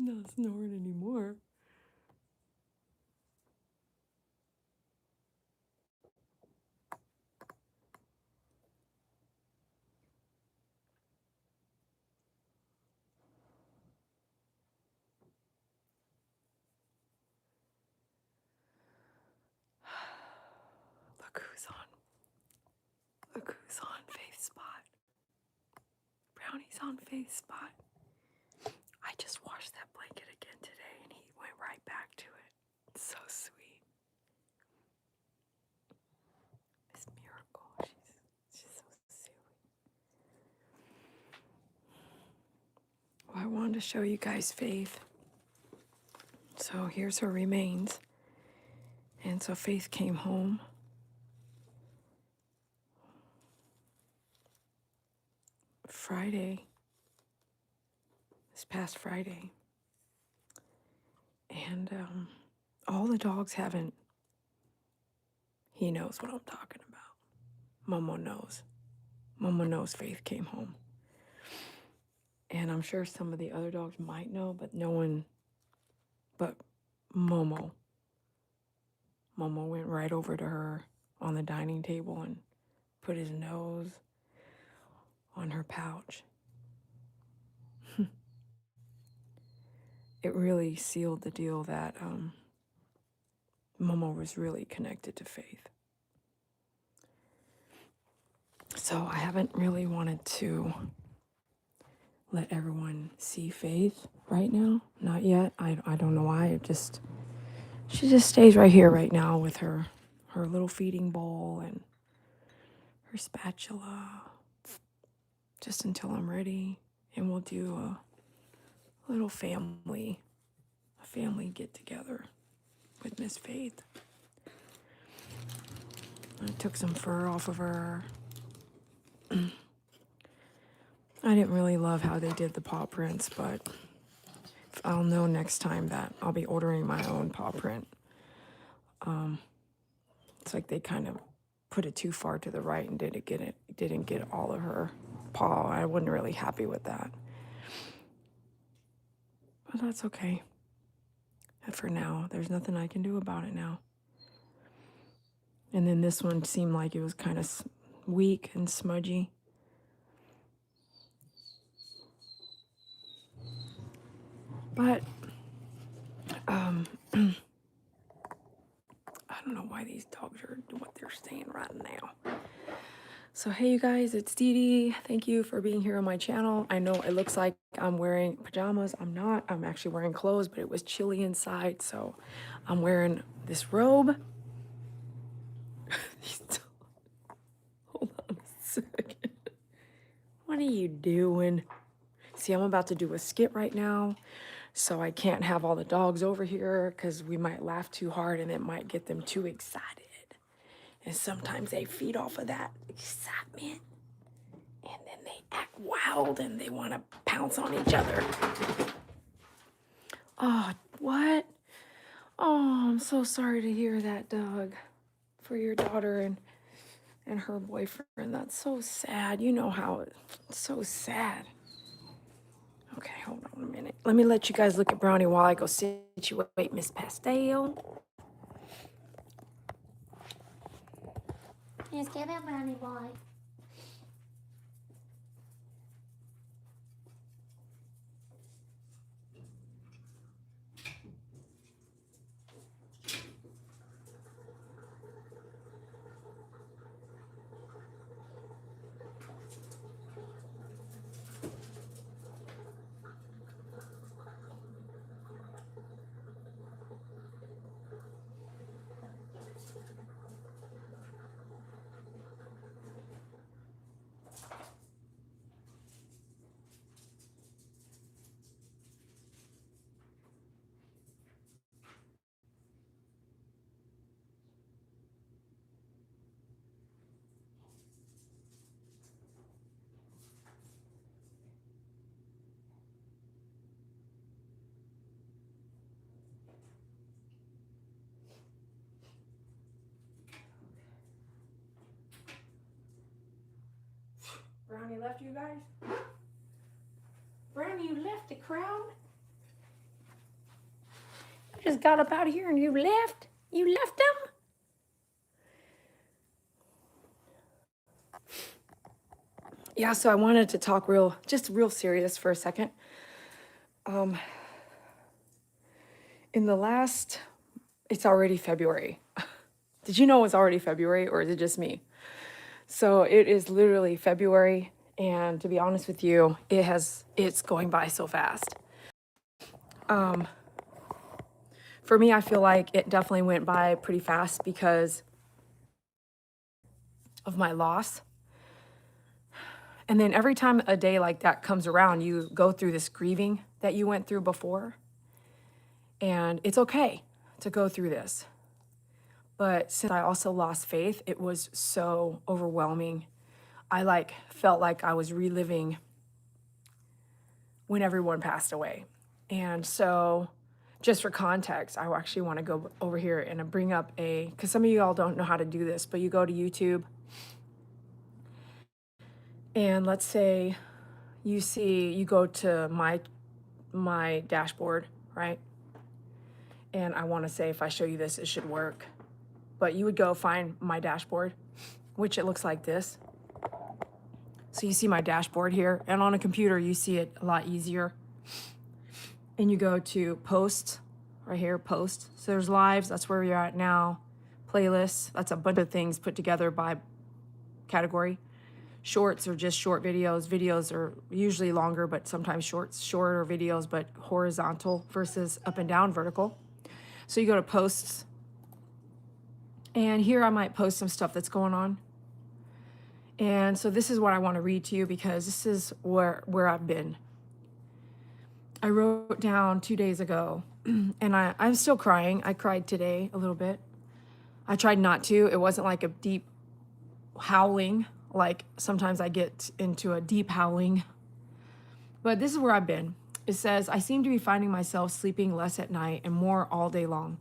not snoring anymore. Look who's on. Look who's on Faith's spot. Brownie's on Faith's spot. I just washed that blanket again today and he went right back to it. It's so sweet. Miss Miracle. She's so silly. Well, I wanted to show you guys Faith. So here's her remains. And so Faith came home Friday, this past Friday. And all the dogs haven't, he knows what I'm talking about. Momo knows. Momo knows Faith came home. And I'm sure some of the other dogs might know, but no one but Momo. Momo went right over to her on the dining table and put his nose on her pouch. It really sealed the deal that Momo was really connected to Faith. So I haven't really wanted to let everyone see Faith right now. Not yet. I don't know why. She just stays right here right now with her little feeding bowl and her spatula, just until I'm ready. And we'll do a little family get together with Miss Faith. I took some fur off of her. I didn't really love how they did the paw prints, but I'll know next time that I'll be ordering my own paw print. It's like they kind of put it too far to the right and didn't get all of her paw. I wasn't really happy with that. But that's okay. And for now, there's nothing I can do about it now. And then this one seemed like it was kind of weak and smudgy. But I don't know why these dogs are what they're saying right now. So hey you guys, it's Dede. Thank you for being here on my channel. I know it looks like I'm wearing pajamas. I'm not. I'm actually wearing clothes, but it was chilly inside, so I'm wearing this robe. Hold on a second. What are you doing? See, I'm about to do a skit right now, so I can't have all the dogs over here because we might laugh too hard and it might get them too excited. And sometimes they feed off of that excitement. And then they act wild and they want to pounce on each other. Oh, what? Oh, I'm so sorry to hear that, Doug. For your daughter and her boyfriend. That's so sad. You know how it's so sad. Okay, hold on a minute. Let me let you guys look at Brownie while I go situate Miss Pastel. Yes, give it, Brownie boy. Brownie left you guys? Brownie, you left the crowd? just got up out of here and you left? You left them? Yeah, so I wanted to talk just real serious for a second. It's already February. Did you know it's already February, or is it just me? So it is literally February, and to be honest with you, it's going by so fast. For me, I feel like it definitely went by pretty fast because of my loss. And then every time a day like that comes around, you go through this grieving that you went through before. And it's okay to go through this. But since I also lost faith, it was so overwhelming. I felt like I was reliving when everyone passed away. And so just for context, I actually want to go over here and bring up because some of you all don't know how to do this, but you go to YouTube and let's say you go to my dashboard, right? And I want to say if I show you this, it should work. But you would go find my dashboard, which it looks like this. So you see my dashboard here, and on a computer, you see it a lot easier. And you go to posts, right here, post. So there's lives, that's where you're at now. Playlists, that's a bunch of things put together by category. Shorts are just short videos. Videos are usually longer, but sometimes shorter videos, but horizontal versus up and down vertical. So you go to posts. And here I might post some stuff that's going on. And so this is what I want to read to you because this is where I've been. I wrote down 2 days ago, and I'm still crying. I cried today a little bit. I tried not to. It wasn't like a deep howling, like sometimes I get into a deep howling. But this is where I've been. It says, I seem to be finding myself sleeping less at night and more all day long,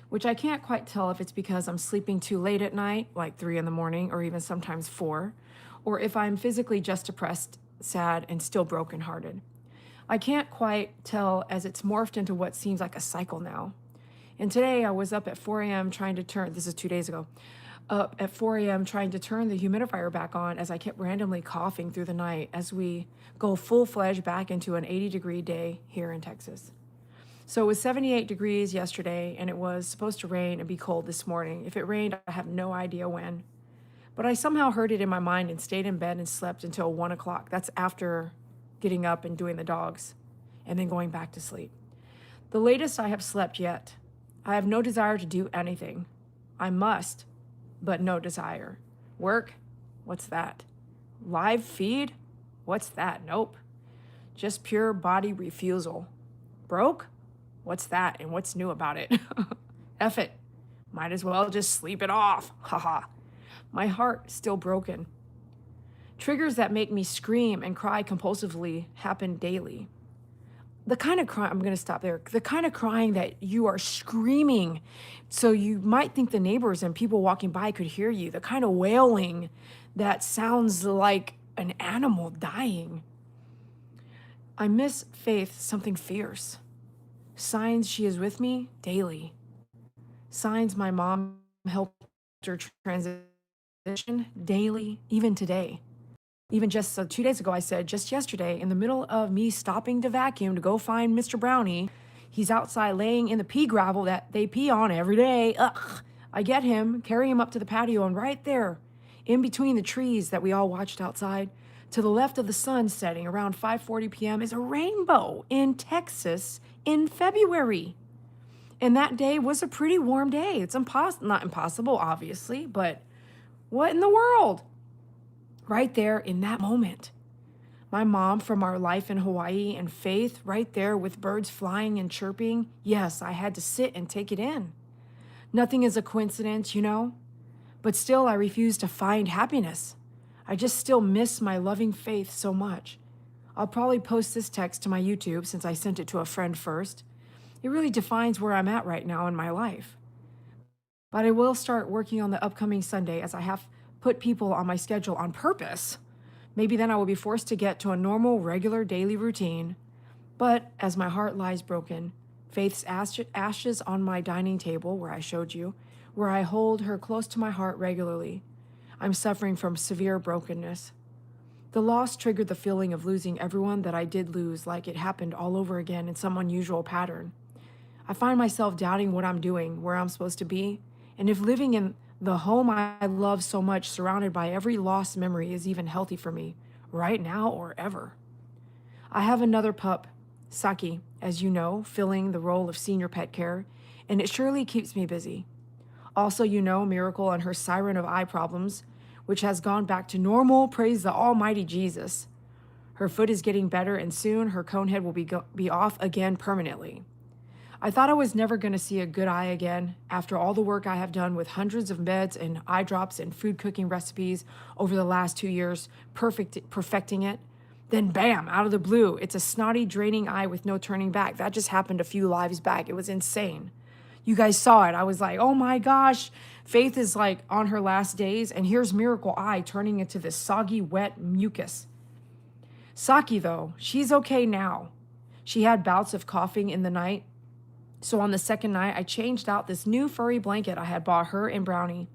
which I can't quite tell if it's because I'm sleeping too late at night, like 3 a.m, or even sometimes 4, or if I'm physically just depressed, sad, and still brokenhearted. I can't quite tell as it's morphed into what seems like a cycle now. And today I was up at 4 a.m. trying to turn, this is 2 days ago, up at 4 a.m. trying to turn the humidifier back on as I kept randomly coughing through the night as we go full-fledged back into an 80-degree day here in Texas. So it was 78 degrees yesterday, and it was supposed to rain and be cold this morning. If it rained, I have no idea when. But I somehow heard it in my mind and stayed in bed and slept until 1 o'clock. That's after getting up and doing the dogs and then going back to sleep. The latest I have slept yet. I have no desire to do anything. I must, but no desire. Work? What's that? Live feed? What's that? Nope. Just pure body refusal. Broke? What's that and what's new about it? F it. Might as well just sleep it off. Haha. My heart still broken. Triggers that make me scream and cry compulsively happen daily. The kind of crying, I'm going to stop there. The kind of crying that you are screaming, so you might think the neighbors and people walking by could hear you. The kind of wailing that sounds like an animal dying. I miss Faith something fierce. Signs she is with me daily. Signs my mom helped her transition daily, even today. Even just 2 days ago, I said, just yesterday, in the middle of me stopping to vacuum to go find Mr. Brownie, he's outside laying in the pea gravel that they pee on every day. Ugh. I get him, carry him up to the patio, and right there, in between the trees that we all watched outside, to the left of the sun setting around 5:40 p.m. is a rainbow in Texas in February. And that day was a pretty warm day. It's not impossible, obviously, but what in the world? Right there in that moment. My mom from our life in Hawaii and Faith right there with birds flying and chirping. Yes, I had to sit and take it in. Nothing is a coincidence, you know, but still I refuse to find happiness. I just still miss my loving Faith so much. I'll probably post this text to my YouTube since I sent it to a friend first. It really defines where I'm at right now in my life. But I will start working on the upcoming Sunday as I have put people on my schedule on purpose. Maybe then I will be forced to get to a normal, regular daily routine. But as my heart lies broken, Faith's ashes on my dining table, where I showed you, where I hold her close to my heart regularly. I'm suffering from severe brokenness. The loss triggered the feeling of losing everyone that I did lose, like it happened all over again in some unusual pattern. I find myself doubting what I'm doing, where I'm supposed to be, and if living in the home I love so much, surrounded by every lost memory, is even healthy for me, right now or ever. I have another pup, Saki, as you know, filling the role of senior pet care, and it surely keeps me busy. Also, you know, Miracle and her siren of eye problems, which has gone back to normal, praise the almighty Jesus. Her foot is getting better, and soon her cone head will be off again permanently. I thought I was never going to see a good eye again after all the work I have done with hundreds of meds and eye drops and food cooking recipes over the last 2 years, perfecting it. Then bam, out of the blue, it's a snotty, draining eye with no turning back. That just happened a few lives back. It was insane. You guys saw it. I was like, oh my gosh, Faith is like on her last days, and here's Miracle Eye turning into this soggy, wet mucus. Saki, though, she's okay now. She had bouts of coughing in the night. So on the second night, I changed out this new furry blanket I had bought her and Brownie.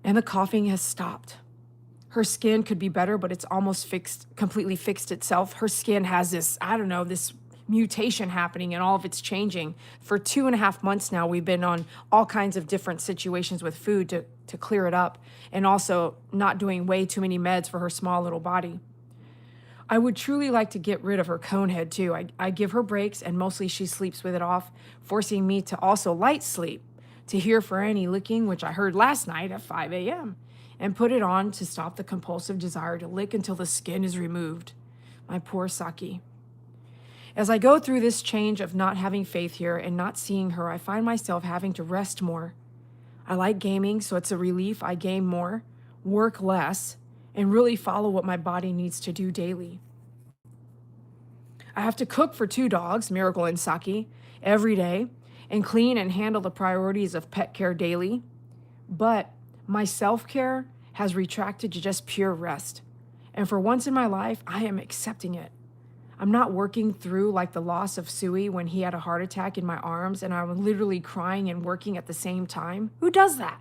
And the coughing has stopped. Her skin could be better, but it's almost completely fixed itself. Her skin has this, I don't know, this mutation happening, and all of it's changing. For 2.5 months now, we've been on all kinds of different situations with food to clear it up, and also not doing way too many meds for her small little body. I would truly like to get rid of her cone head too. I give her breaks, and mostly she sleeps with it off, forcing me to also light sleep, to hear for any licking, which I heard last night at 5 a.m., and put it on to stop the compulsive desire to lick until the skin is removed. My poor Saki. As I go through this change of not having Faith here and not seeing her, I find myself having to rest more. I like gaming, so it's a relief I game more, work less, and really follow what my body needs to do daily. I have to cook for 2 dogs, Miracle and Saki, every day, and clean and handle the priorities of pet care daily. But my self-care has retracted to just pure rest. And for once in my life, I am accepting it. I'm not working through like the loss of Suey when he had a heart attack in my arms and I was literally crying and working at the same time. Who does that?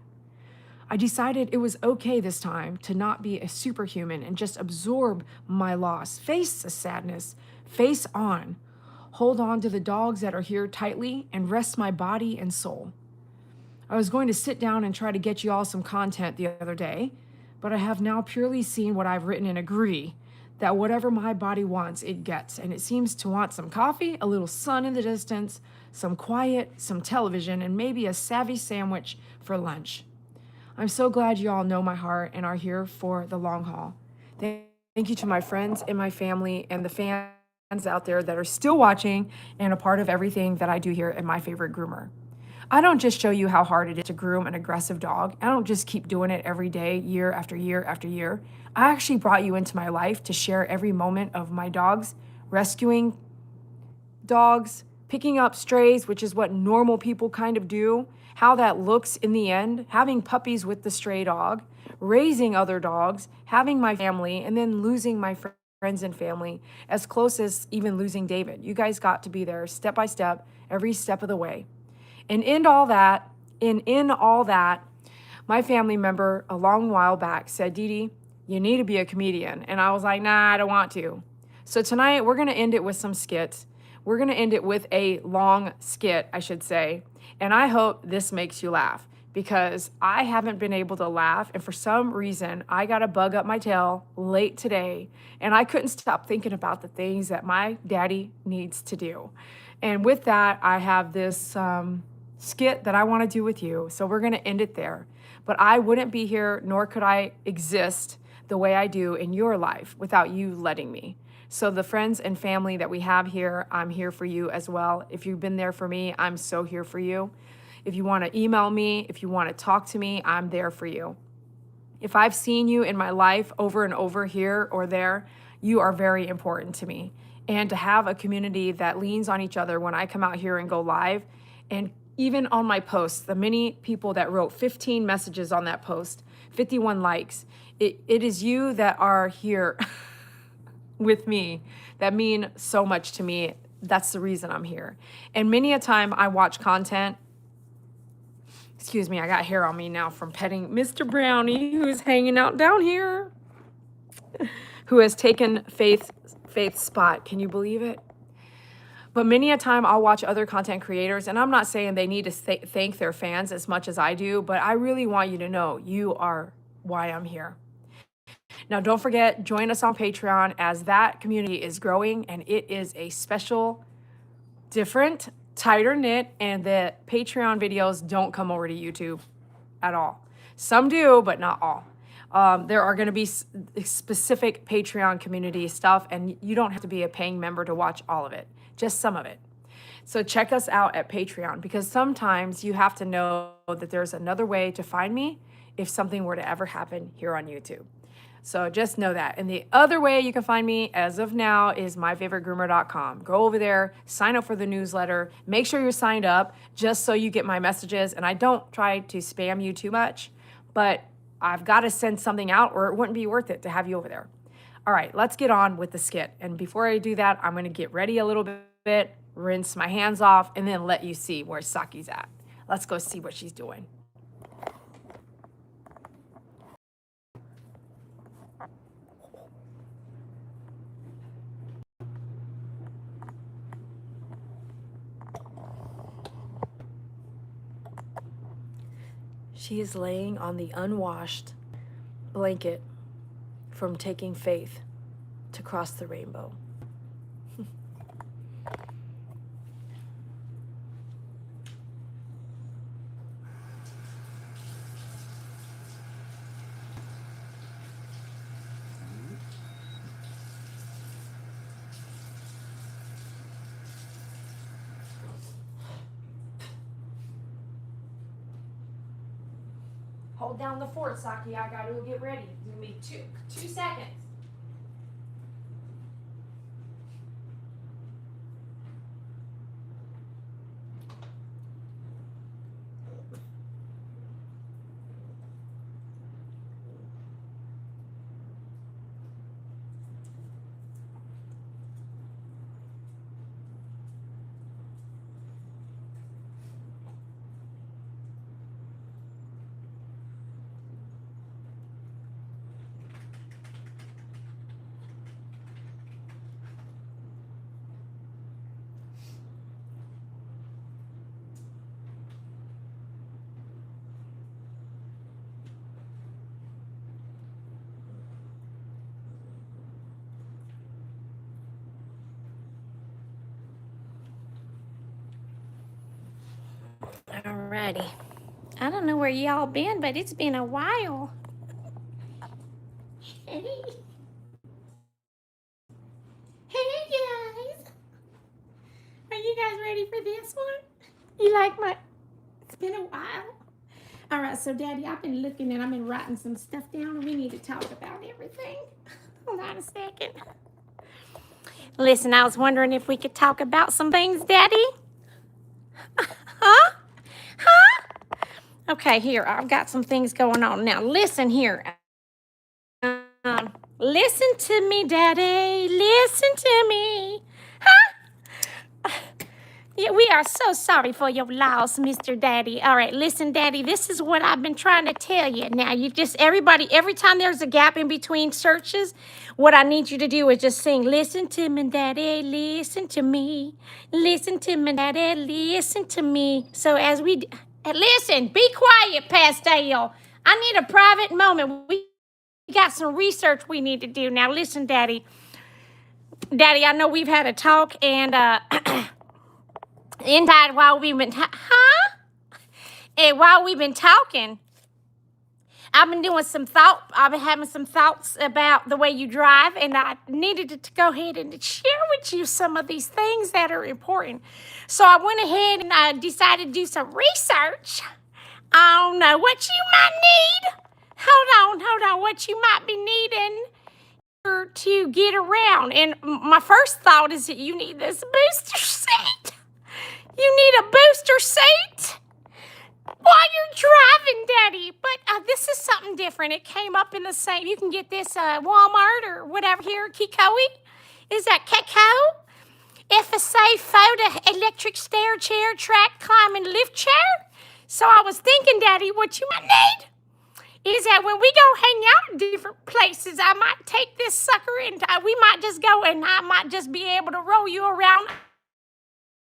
I decided it was okay this time to not be a superhuman and just absorb my loss, face the sadness, face on, hold on to the dogs that are here tightly, and rest my body and soul. I was going to sit down and try to get you all some content the other day, but I have now purely seen what I've written and agree that whatever my body wants, it gets, and it seems to want some coffee, a little sun in the distance, some quiet, some television, and maybe a savvy sandwich for lunch. I'm so glad you all know my heart and are here for the long haul. Thank you to my friends and my family and the fans out there that are still watching and a part of everything that I do here at My Favorite Groomer. I don't just show you how hard it is to groom an aggressive dog. I don't just keep doing it every day, year after year after year. I actually brought you into my life to share every moment of my dogs, rescuing dogs, picking up strays, which is what normal people kind of do, how that looks in the end, having puppies with the stray dog, raising other dogs, having my family, and then losing my friends and family, as close as even losing David. You guys got to be there step by step, every step of the way. And in all that, my family member a long while back said, Dede, you need to be a comedian. And I was like, nah, I don't want to. So tonight we're going to end it with some skits. We're going to end it with a long skit, I should say. And I hope this makes you laugh, because I haven't been able to laugh. And for some reason, I got a bug up my tail late today. And I couldn't stop thinking about the things that my daddy needs to do. And with that, I have this skit that I want to do with you. So we're going to end it there. But I wouldn't be here, nor could I exist the way I do in your life without you letting me. So the friends and family that we have here, I'm here for you as well. If you've been there for me, I'm so here for you. If you want to email me, if you want to talk to me, I'm there for you. If I've seen you in my life over and over here or there, you are very important to me. And to have a community that leans on each other when I come out here and go live, and even on my posts, the many people that wrote 15 messages on that post, 51 likes, it is you that are here with me that mean so much to me. That's the reason I'm here. And many a time I watch content. Excuse me, I got hair on me now from petting Mr. Brownie, who's hanging out down here, who has taken Faith's spot. Can you believe it? But many a time I'll watch other content creators, and I'm not saying they need to thank their fans as much as I do, but I really want you to know you are why I'm here. Now, don't forget, join us on Patreon, as that community is growing, and it is a special, different, tighter knit, and the Patreon videos don't come over to YouTube at all. Some do, but not all. There are going to be specific Patreon community stuff, and you don't have to be a paying member to watch all of it, just some of it. So check us out at Patreon, because sometimes you have to know that there's another way to find me if something were to ever happen here on YouTube. So just know that. And the other way you can find me as of now is myfavoritegroomer.com. Go over there, sign up for the newsletter, make sure you're signed up just so you get my messages. And I don't try to spam you too much, but I've got to send something out or it wouldn't be worth it to have you over there. All right, let's get on with the skit. And before I do that, I'm going to get ready a little bit, rinse my hands off, and then let you see where Saki's at. Let's go see what she's doing. She is laying on the unwashed blanket from taking Faith to cross the rainbow. Hold down the fort, Saki. I gotta go get ready. Give me two seconds. Alrighty. I don't know where y'all been, but it's been a while. Hey. Hey guys. Are you guys ready for this one? You like my... It's been a while. Alright, so Daddy, I've been looking and I've been writing some stuff down and we need to talk about everything. Hold on a second. Listen, I was wondering if we could talk about some things, Daddy. Huh? Okay, here, I've got some things going on. Now, listen here. Listen to me, Daddy. Listen to me. Huh? Yeah, we are so sorry for your loss, Mr. Daddy. All right, listen, Daddy, this is what I've been trying to tell you. Now, everybody, every time there's a gap in between searches, what I need you to do is just sing, listen to me, Daddy, listen to me. Listen to me, Daddy, listen to me. So as we... Listen, be quiet, Pastel. I need a private moment. We got some research we need to do. Now, listen, Daddy. Daddy, I know we've had a talk, and inside while we've been and while we've been talking, I've been doing some thought. I've been having some thoughts about the way you drive, and I needed to go ahead and share with you some of these things that are important. So I went ahead and I decided to do some research on what you might need. Hold on, what you might be needing to get around. And my first thought is that you need this booster seat. You need a booster seat while you're driving, Daddy. But this is something different. It came up in the same. You can get this Walmart or whatever here, Kikoe. Is that Kiko? FSA photo electric stair chair, track climbing lift chair. So I was thinking, Daddy, what you might need is that when we go hang out in different places, I might take this sucker and we might just go and I might just be able to roll you around.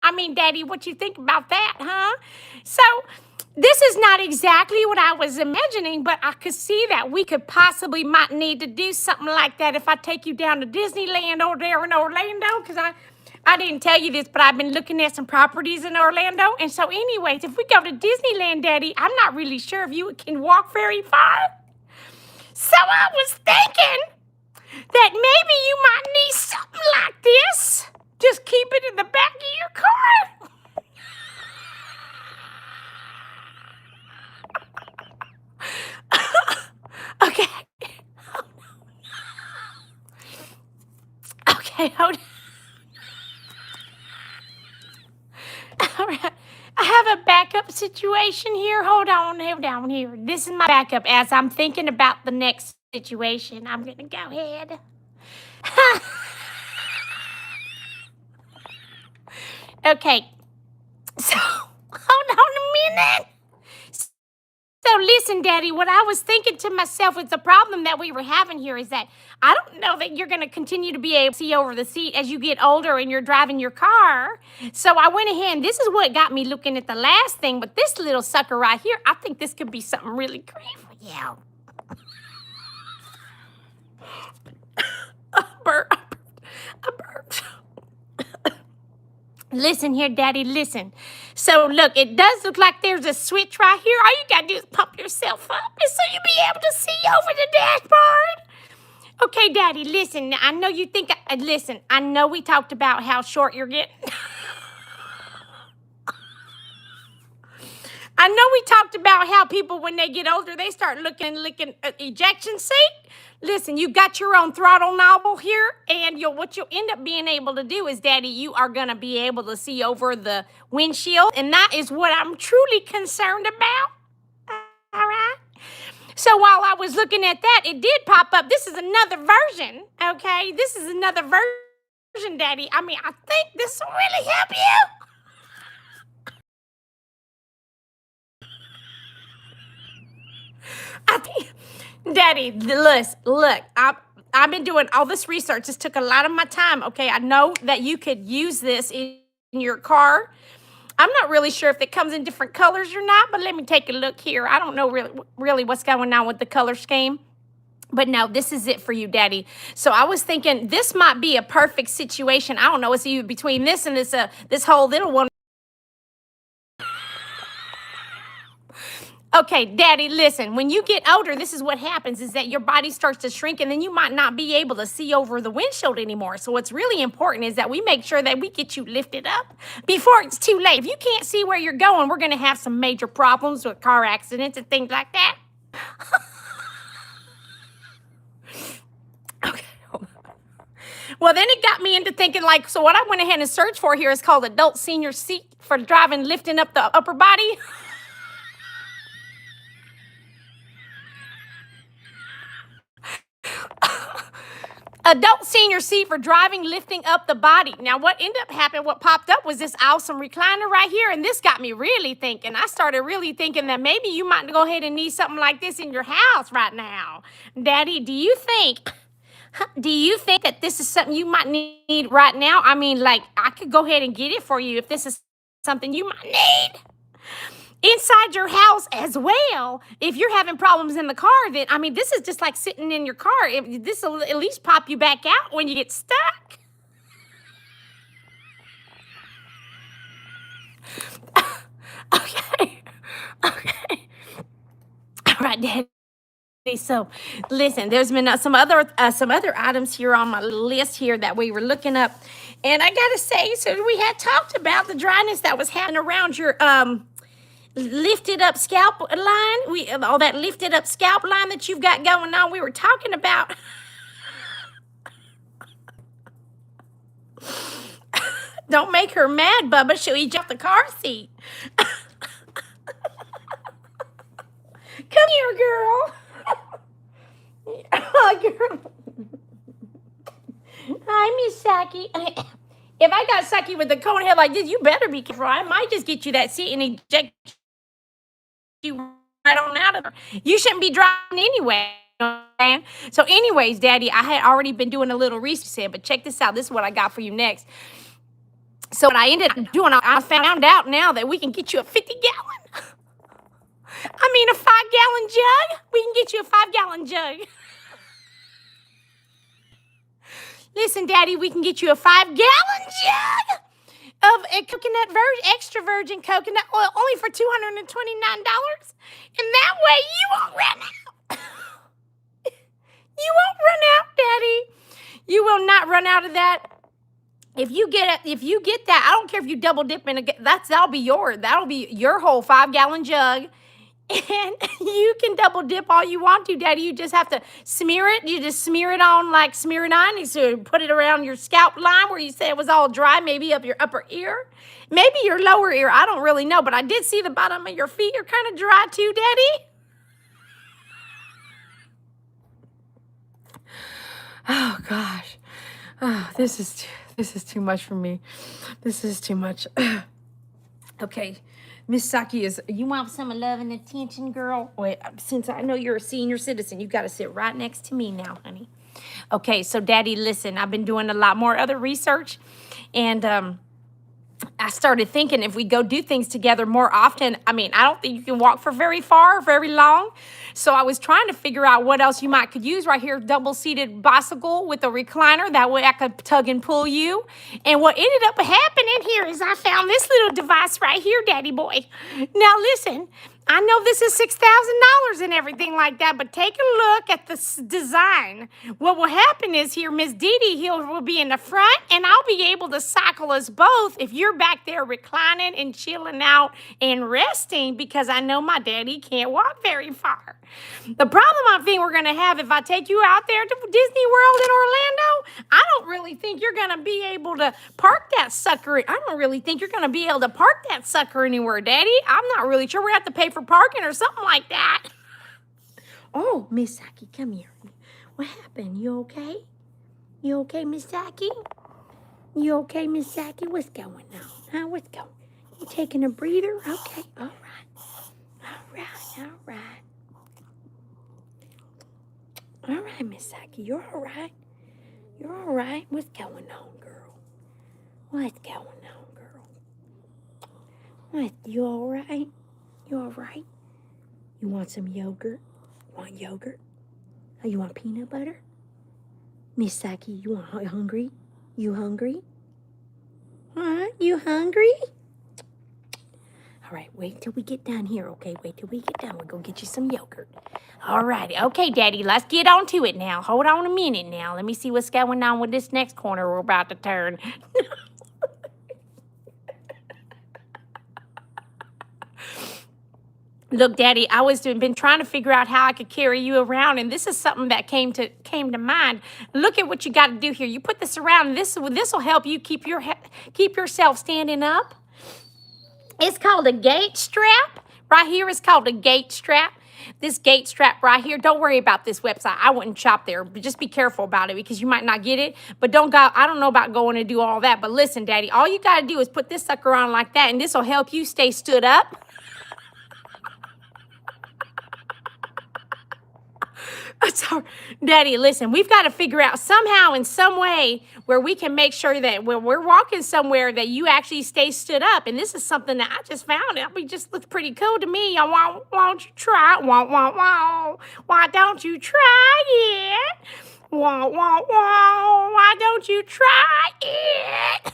I mean, Daddy, what you think about that, huh? So this is not exactly what I was imagining, but I could see that we could possibly might need to do something like that if I take you down to Disneyland over there in Orlando, because I didn't tell you this, but I've been looking at some properties in Orlando. And so anyways, if we go to Disneyland, Daddy, I'm not really sure if you can walk very far. So I was thinking that maybe you might need something like this. Just keep it in the back of your car. Okay. Okay, hold on. All right. I have a backup situation here. Hold on here. This is my backup as I'm thinking about the next situation. I'm going to go ahead. Okay. So, hold on a minute. So listen, Daddy, what I was thinking to myself with the problem that we were having here is that I don't know that you're going to continue to be able to see over the seat as you get older and you're driving your car. So I went ahead and this is what got me looking at the last thing. But this little sucker right here, I think this could be something really great for you. I burped. Listen here, Daddy, listen. So, look, it does look like there's a switch right here. All you got to do is pump yourself up, and so you'll be able to see over the dashboard. Okay, Daddy, listen. I know you think, listen, I know we talked about how short you're getting. I know we talked about how people, when they get older, they start licking ejection seat. Listen, you got your own throttle knob here, and what you'll end up being able to do is, Daddy, you are going to be able to see over the windshield, and that is what I'm truly concerned about. All right? So while I was looking at that, it did pop up. This is another version, okay? This is another version, Daddy. I mean, I think this will really help you. Daddy, look, I've been doing all this research. This took a lot of my time, okay? I know that you could use this in your car. I'm not really sure if it comes in different colors or not, but let me take a look here. I don't know really what's going on with the color scheme. But no, this is it for you, Daddy. So I was thinking this might be a perfect situation. I don't know, it's either between this and this whole little one. Okay, Daddy, listen, when you get older, this is what happens is that your body starts to shrink and then you might not be able to see over the windshield anymore. So what's really important is that we make sure that we get you lifted up before it's too late. If you can't see where you're going, we're going to have some major problems with car accidents and things like that. Okay. Well, then it got me into thinking so what I went ahead and searched for here is called adult senior seat for driving, lifting up the upper body. Adult senior seat for driving, lifting up the body. Now, what popped up was this awesome recliner right here, and this got me really thinking. I started really thinking that maybe you might go ahead and need something like this in your house right now. Daddy, do you think that this is something you might need right now? I mean, I could go ahead and get it for you if this is something you might need. Inside your house as well. If you're having problems in the car, then, I mean, this is just like sitting in your car. This will at least pop you back out when you get stuck. Okay. All right, Daddy. So, listen, there's been some other items here on my list here that we were looking up. And I got to say, so we had talked about the dryness that was happening around your, lifted up scalp line, all that lifted up scalp line that you've got going on. We were talking about. Don't make her mad, Bubba. She'll eat you off the car seat. Come here, girl. Oh, girl. Hi, Miss Saki. If I got sucky with the cone head like this, you better be careful. I might just get you that seat and eject you right on out of there. You shouldn't be driving anyway. You know what I'm saying? So, anyways, Daddy, I had already been doing a little research, but check this out. This is what I got for you next. So, what I ended up doing, I found out now that we can get you a 50-gallon. I mean, a 5-gallon jug. We can get you a 5-gallon jug. Listen, Daddy, we can get you a 5-gallon jug of a extra virgin coconut oil, only for $229. And that way you won't run out. You won't run out, Daddy. You will not run out of that. If you get that, I don't care if you double dip in that'll be yours. That'll be your whole 5-gallon jug. And you can double dip all you want to, Daddy. You just have to smear it. You just smear it on like smear it on. You put it around your scalp line where you said it was all dry, maybe up your upper ear, maybe your lower ear. I don't really know, but I did see the bottom of your feet are kind of dry too, Daddy. Oh gosh. Oh, this is too much for me. This is too much. Okay. Miss Saki you want some love and attention, girl? Wait, since I know you're a senior citizen, you got to sit right next to me now, honey. Okay, so Daddy, listen, I've been doing a lot more other research, and I started thinking if we go do things together more often, I mean, I don't think you can walk for very far, very long. So I was trying to figure out what else you could use right here. Double-seated bicycle with a recliner. That way I could tug and pull you. And what ended up happening here is I found this little device right here, Daddy boy. Now listen, I know this is $6,000 and everything like that, but take a look at the design. What will happen is here, Miss Dede will be in the front, and I'll be able to cycle us both if you're back there reclining and chilling out and resting, because I know my daddy can't walk very far. The problem I think we're going to have if I take you out there to Disney World in Orlando, I don't really think you're going to be able to park that sucker. I don't really think you're going to be able to park that sucker anywhere, Daddy. I'm not really sure. We have to pay for parking or something like that. Oh, Miss Saki, come here. What happened? You okay? You okay, Miss Saki? You okay, Miss Saki? What's going on? Huh? What's going on? You taking a breather? Okay. All right. All right. All right. All right, Miss Saki. You're all right. You're all right. What's going on, girl? What's going on, girl? What? You all right? You all right? You want some yogurt? You want yogurt? Oh, you want peanut butter? Miss Saki, you hungry? You hungry? Huh? You hungry? All right, wait till we get down here, okay? Wait till we get down. We're going to get you some yogurt. All righty. Okay, Daddy, let's get on to it now. Hold on a minute now. Let me see what's going on with this next corner we're about to turn. Look, Daddy, I been trying to figure out how I could carry you around, and this is something that came to mind. Look at what you got to do here. You put this around, and this will help you keep yourself standing up. It's called a gate strap. Right here is called a gate strap. This gate strap right here, don't worry about this website. I wouldn't shop there, but just be careful about it because you might not get it. But I don't know about going to do all that. But listen, Daddy, all you got to do is put this sucker on like that, and this will help you stay stood up. So, Daddy, listen, we've got to figure out somehow in some way where we can make sure that when we're walking somewhere that you actually stay stood up. And this is something that I just found. It just looks pretty cool to me. Won't you try it? Why don't you try it? Why don't you try it?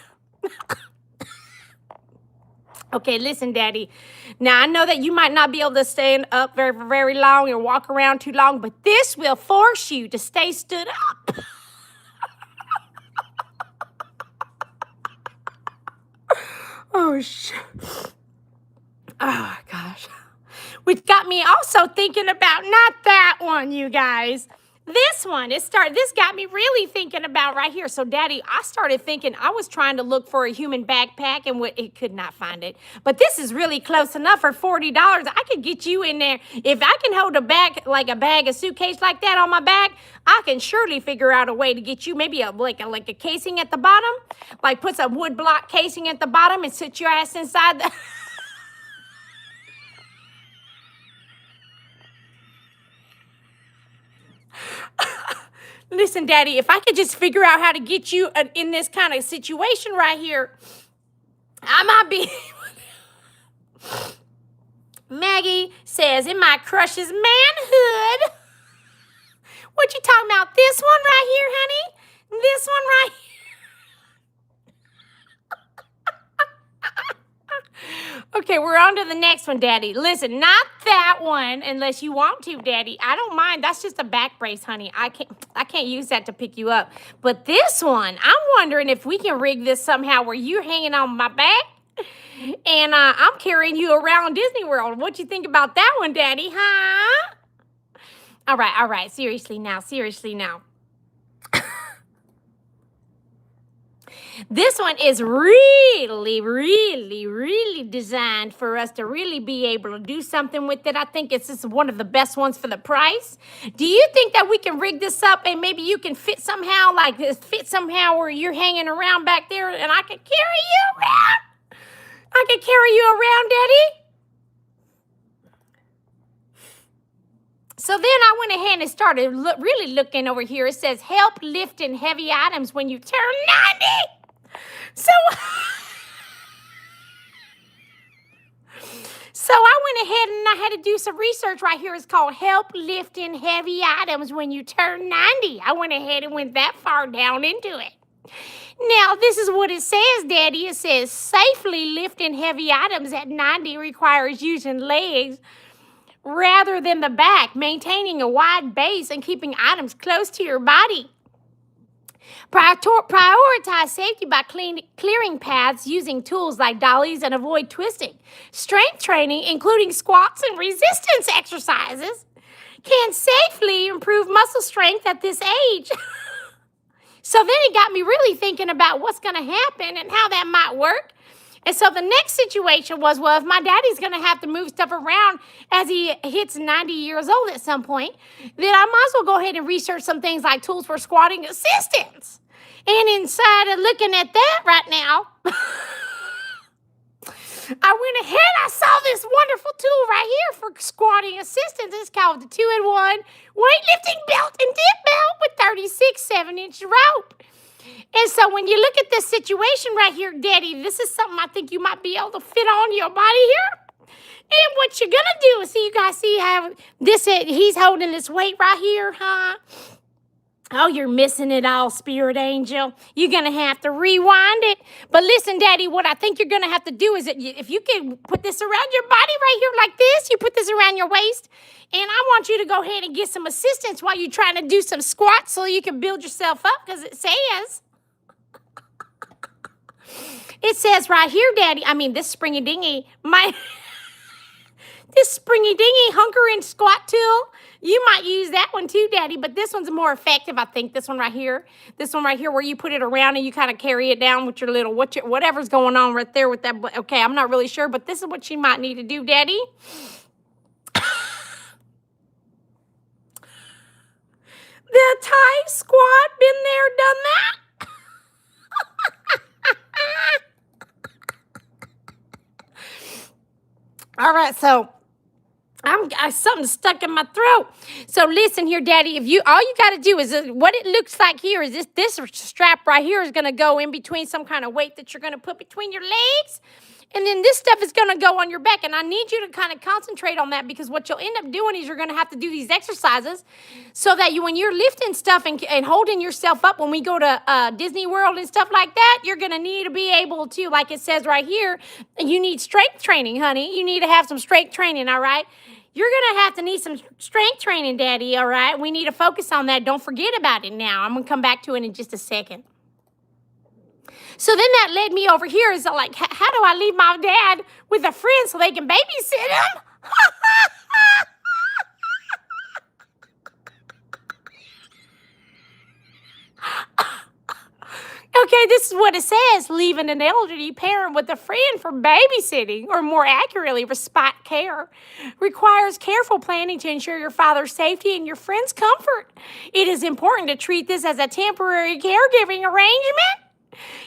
Okay, listen, Daddy. Now, I know that you might not be able to stand up very, very long or walk around too long, but this will force you to stay stood up. Oh, shit. Oh, gosh. Which got me also thinking about not that one, you guys. This got me really thinking about right here. So, Daddy, I started thinking, I was trying to look for a human backpack and it could not find it. But this is really close enough for $40. I could get you in there. If I can hold a bag, a suitcase like that on my back, I can surely figure out a way to get you maybe like a casing at the bottom, like put some wood block casing at the bottom and sit your ass inside the. Listen, Daddy, if I could just figure out how to get you in this kind of situation right here, I might be. Maggie says, in my crush's manhood. What you talking about? This one right here, honey? This one right here. Okay, we're on to the next one, Daddy. Listen, not that one unless you want to, Daddy. I don't mind. That's just a back brace, honey. I can't use that to pick you up. But this one, I'm wondering if we can rig this somehow where you're hanging on my back and I'm carrying you around Disney World. What you think about that one, Daddy? Huh? All right. Seriously now. This one is really, really, really designed for us to really be able to do something with it. I think it's just one of the best ones for the price. Do you think that we can rig this up and maybe you can fit somehow where you're hanging around back there and I can carry you around? I can carry you around, Daddy? So then I went ahead and started really looking over here. It says, help lifting heavy items when you turn 90. So I went ahead and I had to do some research right here. It's called Help Lifting Heavy Items When You Turn 90. I went ahead and went that far down into it. Now, this is what it says, Daddy. It says, safely lifting heavy items at 90 requires using legs rather than the back, maintaining a wide base and keeping items close to your body. Prioritize safety by clearing paths using tools like dollies and avoid twisting. Strength training, including squats and resistance exercises, can safely improve muscle strength at this age. So then it got me really thinking about what's going to happen and how that might work. And so the next situation was, well, if my daddy's going to have to move stuff around as he hits 90 years old at some point, then I might as well go ahead and research some things like tools for squatting assistance. And inside of looking at that right now, I went ahead, I saw this wonderful tool right here for squatting assistance. It's called the 2-in-1 weightlifting belt and dip belt with 36 7-inch rope. And so when you look at this situation right here, Daddy, this is something I think you might be able to fit on your body here. And what you're going to do is, see, you guys see how this, he's holding this weight right here, huh? Oh, you're missing it all, Spirit Angel. You're going to have to rewind it. But listen, Daddy, what I think you're going to have to do is that if you can put this around your body right here like this, you put this around your waist, and I want you to go ahead and get some assistance while you're trying to do some squats so you can build yourself up, because it says right here, Daddy, this springy dingy, this springy dingy hunkering squat tool, you might use that one too, Daddy, but this one's more effective, I think. This one right here where you put it around and you kind of carry it down with your little, whatever's going on right there with that. Okay, I'm not really sure, but this is what you might need to do, Daddy. The Thai squat, been there, done that. All right, so something stuck in my throat. So listen here, Daddy. All you got to do is what it looks like here is this strap right here is going to go in between some kind of weight that you're going to put between your legs. And then this stuff is going to go on your back. And I need you to kind of concentrate on that, because what you'll end up doing is you're going to have to do these exercises so that when you're lifting stuff and holding yourself up when we go to Disney World and stuff like that, you're going to need to be able to, like it says right here, you need strength training, honey. You need to have some strength training, all right? You're going to need some strength training, Daddy, all right? We need to focus on that. Don't forget about it now. I'm going to come back to it in just a second. So then that led me over here is like, how do I leave my dad with a friend so they can babysit him? Okay, this is what it says. Leaving an elderly parent with a friend for babysitting, or more accurately, respite care, requires careful planning to ensure your father's safety and your friend's comfort. It is important to treat this as a temporary caregiving arrangement,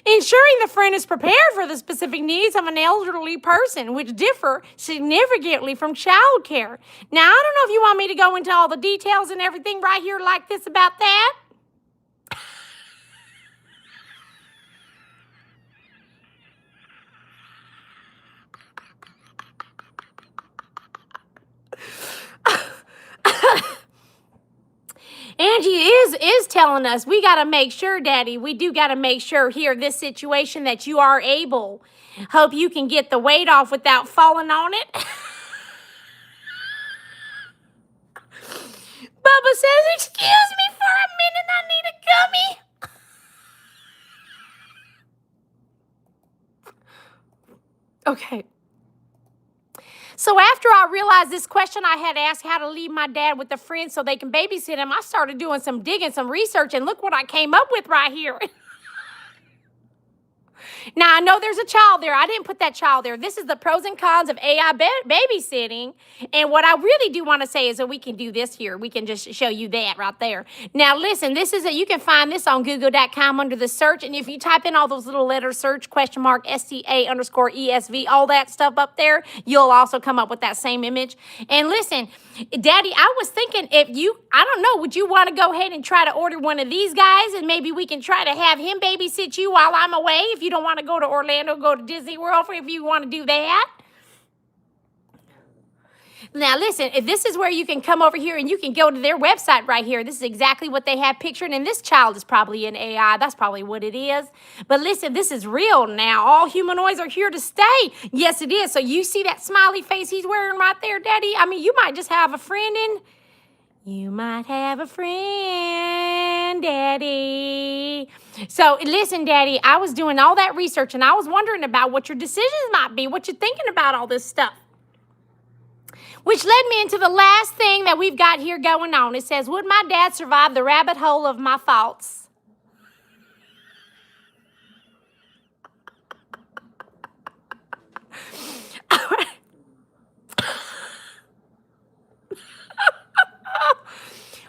ensuring the friend is prepared for the specific needs of an elderly person, which differ significantly from child care. Now, I don't know if you want me to go into all the details and everything right here like this about that. Angie is telling us we got to make sure, Daddy, we do got to make sure here, this situation, that you are able. Hope you can get the weight off without falling on it. Bubba says, excuse me for a minute, I need a gummy. Okay. So after I realized this question I had asked, how to leave my dad with a friend so they can babysit him, I started doing some digging, some research, and look what I came up with right here. Now, I know there's a child there. I didn't put that child there. This is the pros and cons of AI babysitting. And what I really do want to say is that we can do this here. We can just show you that right there. Now, listen, this is you can find this on google.com under the search. And if you type in all those little letters, search, !SCA_ESV, all that stuff up there, you'll also come up with that same image. And listen, Daddy, I was thinking I don't know, would you want to go ahead and try to order one of these guys? And maybe we can try to have him babysit you while I'm away. If you don't want to go to Orlando, go to Disney World, if you want to do that. Now, listen, if this is where you can come over here and you can go to their website right here. This is exactly what they have pictured. And this child is probably an AI. That's probably what it is. But listen, this is real now. All humanoids are here to stay. Yes, it is. So you see that smiley face he's wearing right there, Daddy? I mean, you might just have a friend in. You might have a friend, Daddy. So listen, Daddy, I was doing all that research and I was wondering about what your decisions might be, what you're thinking about all this stuff. Which led me into the last thing that we've got here going on. It says, would my dad survive the rabbit hole of my thoughts?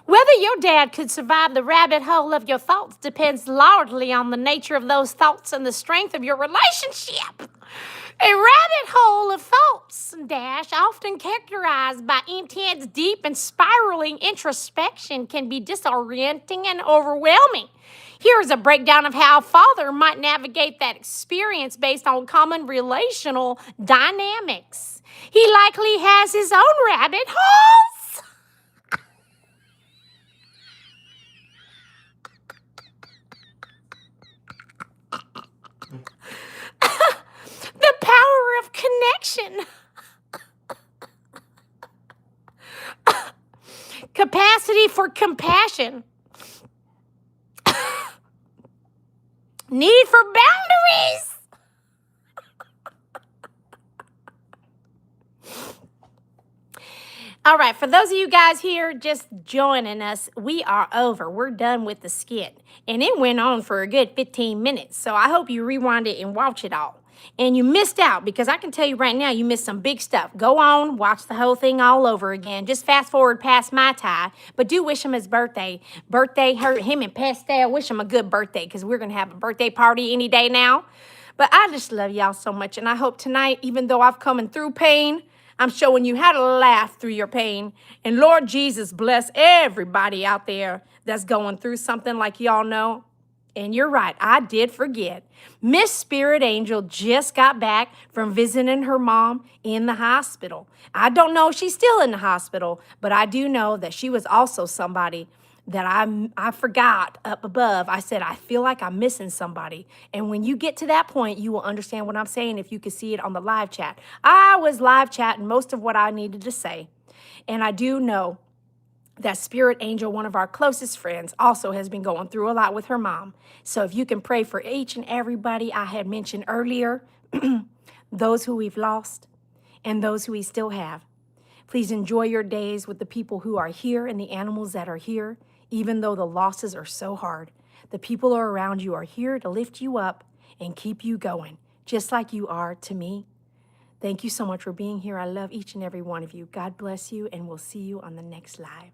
Whether your dad could survive the rabbit hole of your thoughts depends largely on the nature of those thoughts and the strength of your relationship. A rabbit hole of thoughts, often characterized by intense, deep, and spiraling introspection, can be disorienting and overwhelming. Here is a breakdown of how a father might navigate that experience based on common relational dynamics. He likely has his own rabbit holes. The power of connection. Capacity for compassion. Need for boundaries. All right, for those of you guys here just joining us, we are over. We're done with the skit. And it went on for a good 15 minutes. So I hope you rewind it and watch it all. And you missed out, because I can tell you right now, you missed some big stuff. Go on, watch the whole thing all over again. Just fast forward past my tie. But do wish him his birthday. Him and Pastel, wish him a good birthday, because we're going to have a birthday party any day now. But I just love y'all so much. And I hope tonight, even though I've come through pain, I'm showing you how to laugh through your pain. And Lord Jesus, bless everybody out there that's going through something, like y'all know. And you're right, I did forget. Miss Spirit Angel just got back from visiting her mom in the hospital. I don't know if she's still in the hospital, but I do know that she was also somebody that I forgot up above. I said, I feel like I'm missing somebody. And when you get to that point, you will understand what I'm saying if you can see it on the live chat. I was live chatting most of what I needed to say. And I do know that Spirit Angel, one of our closest friends, also has been going through a lot with her mom. So if you can pray for each and everybody I had mentioned earlier, those who we've lost and those who we still have. Please enjoy your days with the people who are here and the animals that are here, even though the losses are so hard. The people who are around you are here to lift you up and keep you going, just like you are to me. Thank you so much for being here. I love each and every one of you. God bless you, and we'll see you on the next live.